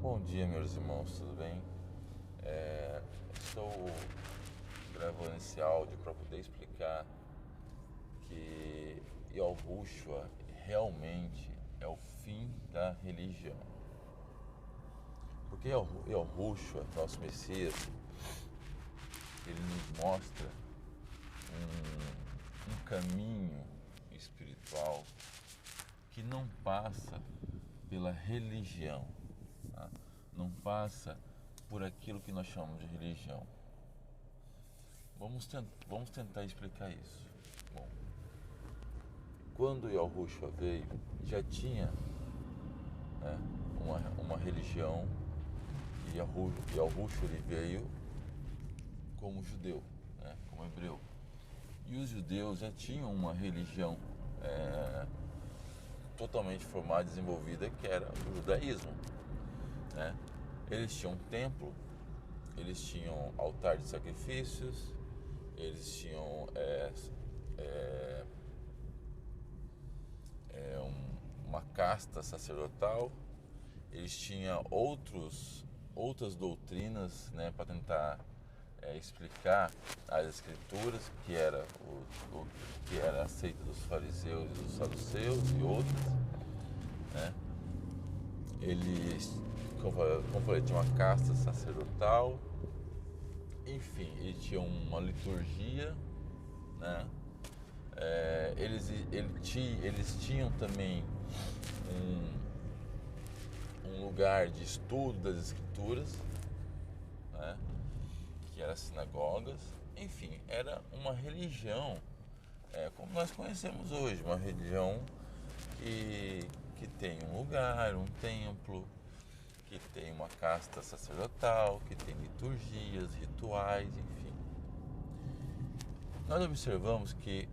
Bom dia, meus irmãos, tudo bem? Estou gravando esse áudio para poder explicar que Yahushua realmente é o fim da religião. Porque Yahushua, nosso Messias, ele nos mostra um caminho espiritual que não passa pela religião, tá? Não passa por aquilo que nós chamamos de religião. Vamos tentar explicar isso. Bom, quando Yahushua veio, já tinha, né, uma religião, e Yahushua ele veio como judeu, né, como hebreu. E os judeus já tinham uma religião totalmente formada, desenvolvida, que era o judaísmo, né? Eles tinham um templo, eles tinham altar de sacrifícios, eles tinham uma casta sacerdotal, eles tinham outras doutrinas, né, para tentar explicar as escrituras, que era o que era aceito dos fariseus e dos saduceus e outros, né? Eles, como eu falei, tinha uma casta sacerdotal, enfim, eles tinham uma liturgia, né? Eles tinham também um lugar de estudo das escrituras, né? Que eram as sinagogas. Enfim, era uma religião como nós conhecemos hoje, uma religião que tem um lugar, um templo, que tem uma casta sacerdotal, que tem liturgias, rituais, enfim. Nós observamos que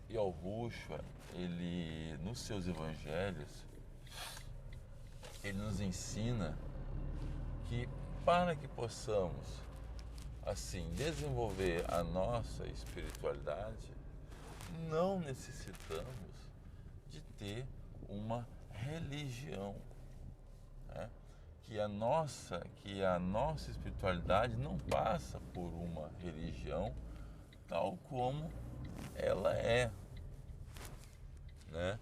Yahushua, ele, nos seus evangelhos, ele nos ensina que para que possamos assim desenvolver a nossa espiritualidade, não necessitamos de ter uma religião, né? Que a nossa espiritualidade não passa por uma religião tal como ela é, né?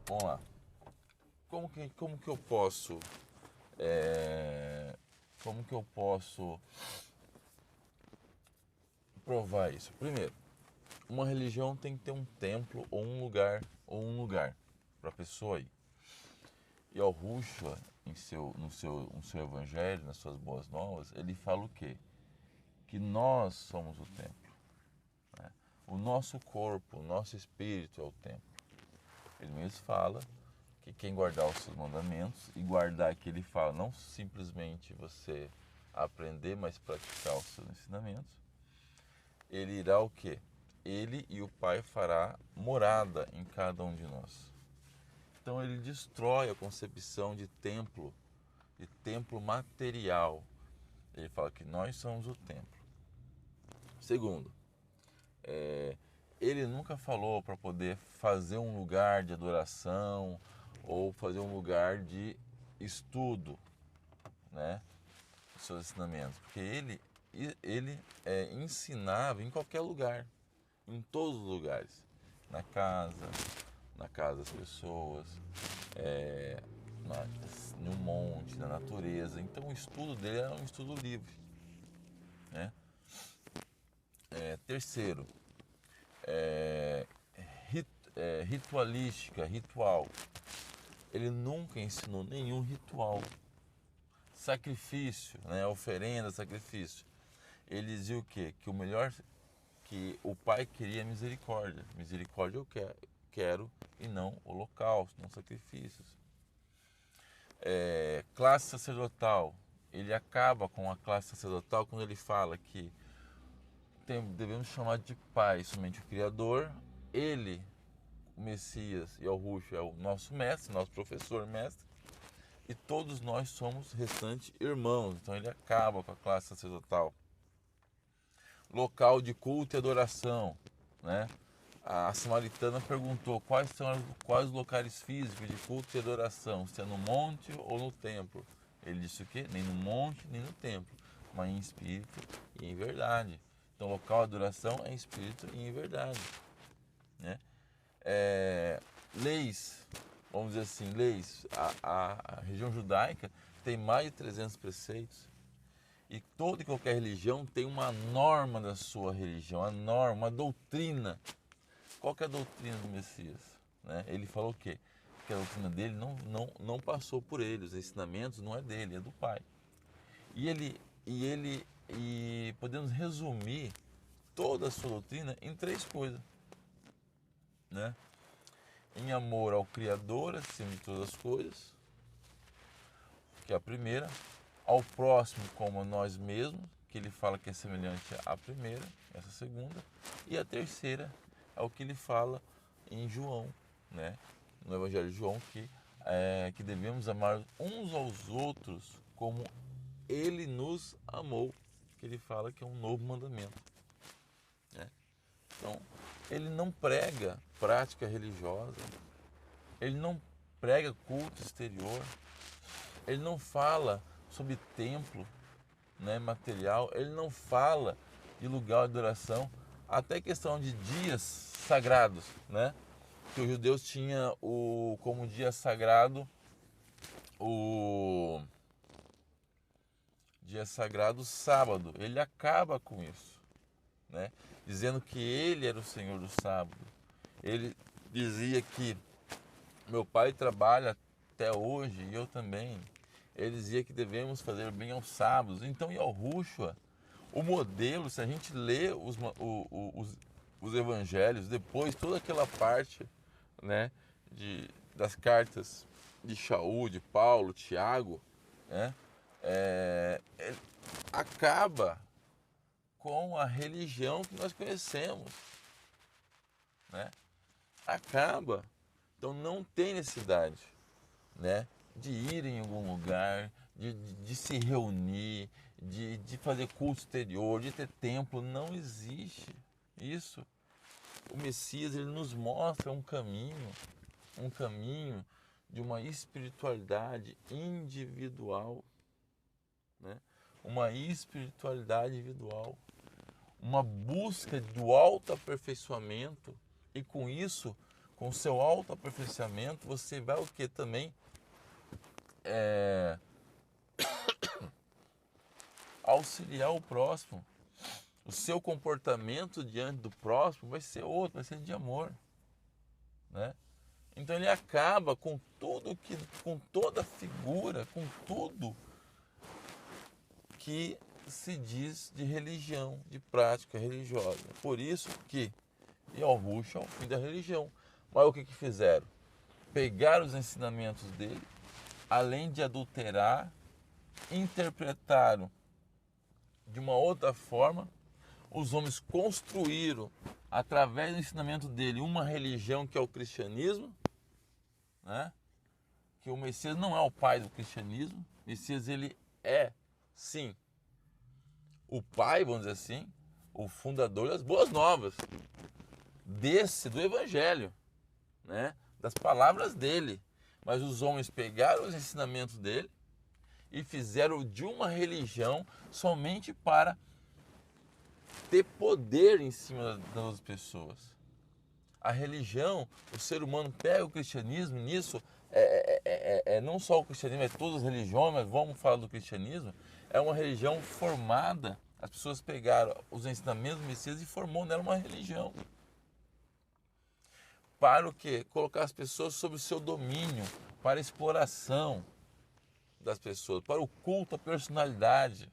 Vamos lá. Como que eu posso como que eu posso provar isso? Primeiro, uma religião tem que ter um templo ou um lugar para a pessoa ir. E Yahushua, no seu evangelho, nas suas boas novas, ele fala o quê? Que nós somos o templo, né? O nosso corpo, o nosso espírito é o templo. Ele mesmo fala que quem guardar os seus mandamentos, e guardar que ele fala, não simplesmente você aprender, mas praticar os seus ensinamentos, ele irá o quê? Ele e o Pai fará morada em cada um de nós. Então ele destrói a concepção de templo material. Ele fala que nós somos o templo. Segundo, ele nunca falou para poder fazer um lugar de adoração ou fazer um lugar de estudo, né, dos seus ensinamentos, porque ele ensinava em qualquer lugar, em todos os lugares, na casa das pessoas, no monte, na natureza. Então o estudo dele era um estudo livre, né? Terceiro, ritual. Ele nunca ensinou nenhum ritual. Sacrifício, né? Oferenda, sacrifício. Ele dizia o quê? Que o melhor, que o Pai queria misericórdia. Misericórdia eu quero e não holocausto, não sacrifícios. Classe sacerdotal. Ele acaba com a classe sacerdotal quando ele fala que devemos chamar de Pai somente o Criador. Ele, o Messias, Yahushua, é o nosso mestre, nosso professor mestre, e todos nós somos restantes irmãos. Então ele acaba com a classe sacerdotal. Local de culto e adoração, né? a samaritana perguntou quais os locais físicos de culto e adoração, se é no monte ou no templo. Ele disse o quê? Nem no monte, nem no templo, mas em espírito e em verdade. Então, local de adoração é em espírito e em verdade. Né? Leis, vamos dizer assim, leis. A região judaica tem mais de 300 preceitos. E toda e qualquer religião tem uma norma da sua religião, a norma, uma doutrina. Qual que é a doutrina do Messias? Né? Ele falou o quê? Que a doutrina dele não passou por ele, os ensinamentos não é dele, é do Pai. E podemos resumir toda a sua doutrina em 3 coisas. Né? Em amor ao Criador, acima de todas as coisas, que é a primeira. Ao próximo como a nós mesmos, que ele fala que é semelhante à primeira, essa segunda. E a terceira é o que ele fala em João, né? No Evangelho de João, que devemos amar uns aos outros como ele nos amou, que ele fala que é um novo mandamento. Né? Então, ele não prega prática religiosa, ele não prega culto exterior, ele não fala sobre templo, né, material, ele não fala de lugar de adoração, até questão de dias sagrados, né? Que os judeus tinham como dia sagrado o dia sagrado sábado. Ele acaba com isso, né? Dizendo que ele era o Senhor do sábado. Ele dizia que meu pai trabalha até hoje e eu também. Ele dizia que devemos fazer bem aos sábados. Então, Yahushua, o modelo, se a gente lê os evangelhos, depois toda aquela parte, né, das cartas de Shaul, de Paulo, Tiago, né, ele acaba com a religião que nós conhecemos. Né? Acaba. Então não tem necessidade, né, de ir em algum lugar, de se reunir, de fazer culto exterior, de ter templo. Não existe isso. O Messias, ele nos mostra um caminho de uma espiritualidade individual, né? Uma espiritualidade individual, uma busca do autoaperfeiçoamento, e com isso, com o seu autoaperfeiçoamento, você vai o que também? Auxiliar o próximo. O seu comportamento diante do próximo vai ser outro, vai ser de amor, né? Então ele acaba com com toda a figura, com tudo que se diz de religião, de prática religiosa. Por isso que Yahushua é o fim da religião. Mas o que fizeram? Pegaram os ensinamentos dele, além de adulterar, interpretaram de uma outra forma. Os homens construíram, através do ensinamento dele, uma religião que é o cristianismo, né? Que o Messias não é o pai do cristianismo. O Messias, ele é, sim, o pai, vamos dizer assim, o fundador das boas novas, do evangelho, né? Das palavras dele. Mas os homens pegaram os ensinamentos dele e fizeram de uma religião somente para ter poder em cima das pessoas. A religião, o ser humano pega o cristianismo, nisso não só o cristianismo, é todas as religiões, mas vamos falar do cristianismo, é uma religião formada, as pessoas pegaram os ensinamentos do Messias e formou nela uma religião. Para o quê? Colocar as pessoas sob o seu domínio, para a exploração das pessoas, para o culto à personalidade.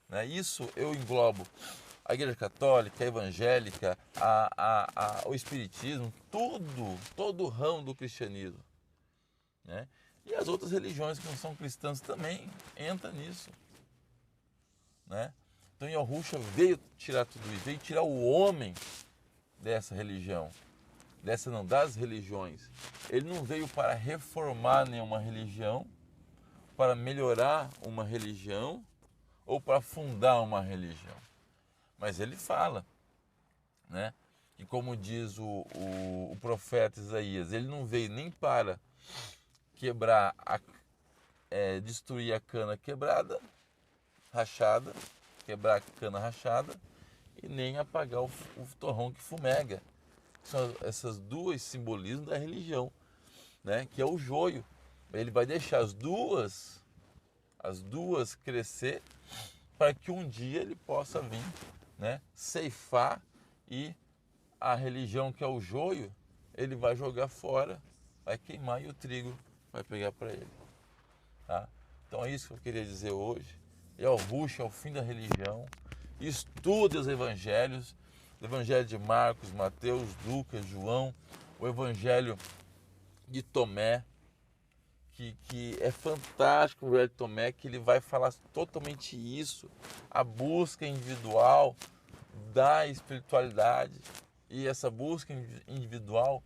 Né? Isso eu englobo a Igreja Católica, a Evangélica, o Espiritismo, todo o ramo do cristianismo. Né? E as outras religiões que não são cristãs também entram nisso. Né? Então Yahushua veio tirar tudo isso, veio tirar o homem dessa religião, das religiões. Ele não veio para reformar nenhuma religião, para melhorar uma religião ou para fundar uma religião. Mas ele fala, né, que, como diz o profeta Isaías, ele não veio nem para quebrar, destruir a cana quebrada, rachada, quebrar a cana rachada, e nem apagar o torrão que fumega. São essas duas simbolismos da religião, né? Que é o joio. Ele vai deixar as duas crescer para que um dia ele possa vir, né? Ceifar, e a religião, que é o joio, ele vai jogar fora, vai queimar, e o trigo vai pegar para ele, tá? Então é isso que eu queria dizer hoje. Yahushua é o fim da religião. Estude os evangelhos, o evangelho de Marcos, Mateus, Lucas, João, o evangelho de Tomé, que é fantástico, o evangelho de Tomé, que ele vai falar totalmente isso, a busca individual da espiritualidade. E essa busca individual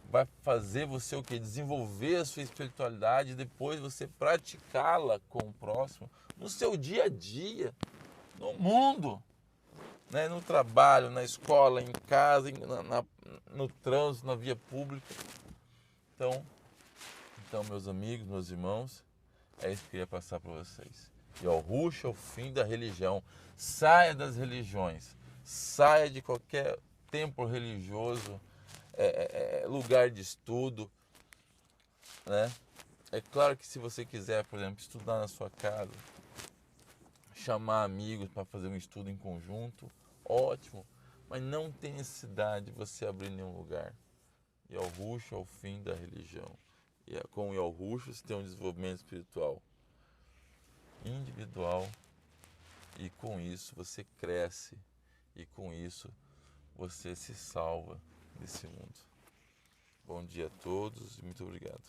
vai fazer você o quê? Desenvolver a sua espiritualidade e depois você praticá-la com o próximo no seu dia a dia, no mundo, né? No trabalho, na escola, em casa, no trânsito, na via pública. Então, meus amigos, meus irmãos, é isso que eu queria passar para vocês. Yahushua é o fim da religião. Saia das religiões, saia de qualquer templo religioso, lugar de estudo, né? É claro que se você quiser, por exemplo, estudar na sua casa, chamar amigos para fazer um estudo em conjunto, ótimo, mas não tem necessidade de você abrir nenhum lugar. Yahushua é o fim da religião. E com o Yahushua você tem um desenvolvimento espiritual individual, e com isso você cresce, e com isso você se salva desse mundo. Bom dia a todos e muito obrigado.